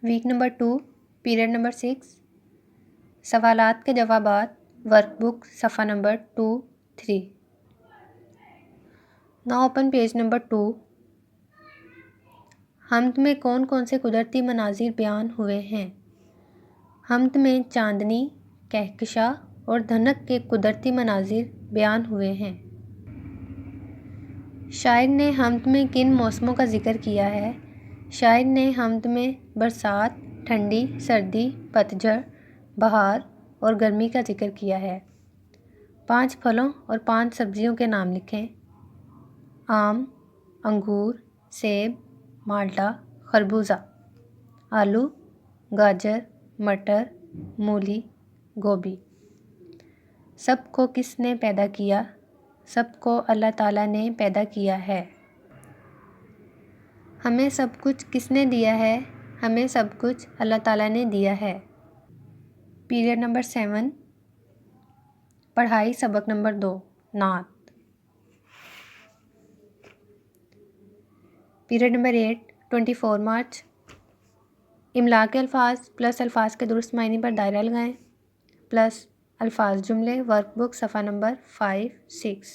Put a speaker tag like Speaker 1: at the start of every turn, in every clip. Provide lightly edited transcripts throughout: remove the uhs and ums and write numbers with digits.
Speaker 1: Week number 2 period number 6 سوالات کے جوابات ورک بک صفحہ number 2-3. Now open page number 2. حمد میں کون کون سے قدرتی مناظر بیان ہوئے ہیں؟ حمد میں چاندنی، کہکشاں اور دھنک کے قدرتی مناظر بیان ہوئے ہیں۔ شاعر نے حمد میں کن موسموں کا ذکر کیا ہے؟ شاعر نے حمد میں برسات، ٹھنڈی، سردی، پتجھڑ، بہار اور گرمی کا ذکر کیا ہے۔ 5 پھلوں اور 5 سبزیوں کے نام لکھیں۔ آم، انگور، سیب، مالٹا، خربوزہ۔ آلو، گاجر، مٹر، مولی، گوبھی۔ سب کو کس نے پیدا کیا؟ سب کو اللہ تعالیٰ نے پیدا کیا ہے۔ ہمیں سب کچھ کس نے دیا ہے؟ ہمیں سب کچھ اللہ تعالیٰ نے دیا ہے۔ پیریڈ نمبر 7 پڑھائی سبق نمبر 2 نعت۔ پیریڈ نمبر 8 24 مارچ املا کے الفاظ پلس الفاظ کے درست معنی پر دائرہ لگائیں پلس الفاظ جملے ورک بک صفحہ نمبر 5-6۔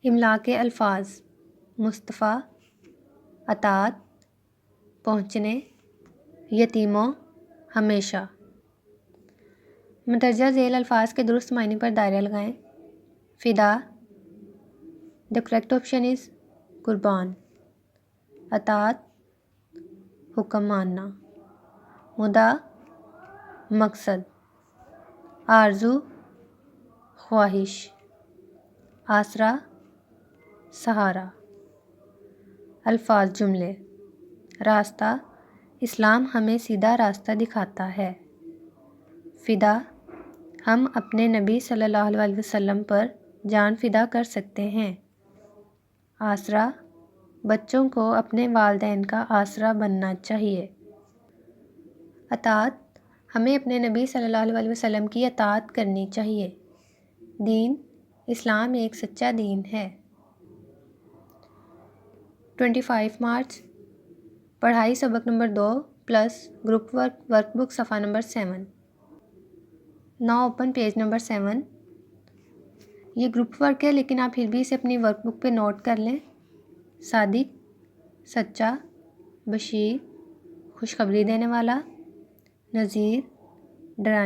Speaker 1: املا کے الفاظ مصطفیٰ، اطاعت، پہنچنے، یتیموں، ہمیشہ۔ مندرجہ ذیل الفاظ کے درست معنی پر دائرہ لگائیں۔ فدا the correct option is قربان، اطاعت حکم ماننا، مدعا مقصد، آرزو خواہش، آسرا سہارا۔ الفاظ جملے راستہ اسلام ہمیں سیدھا راستہ دکھاتا ہے۔ فدا ہم اپنے نبی صلی اللہ علیہ وسلم پر جان فدا کر سکتے ہیں۔ آسرا بچوں کو اپنے والدین کا آسرا بننا چاہیے۔ اطاعت ہمیں اپنے نبی صلی اللہ علیہ وسلم کی اطاعت کرنی چاہیے۔ دین اسلام ایک سچا دین ہے۔ 25 مارچ پڑھائی سبق نمبر 2 پلس گروپ ورک بک صفحہ number 7۔ Now open page number 7۔ یہ گروپ ورک ہے لیکن آپ پھر بھی اسے اپنی ورک بک پہ نوٹ کر لیں۔ صادق سچا، بشیر خوشخبری دینے والا، نذیر ڈرانے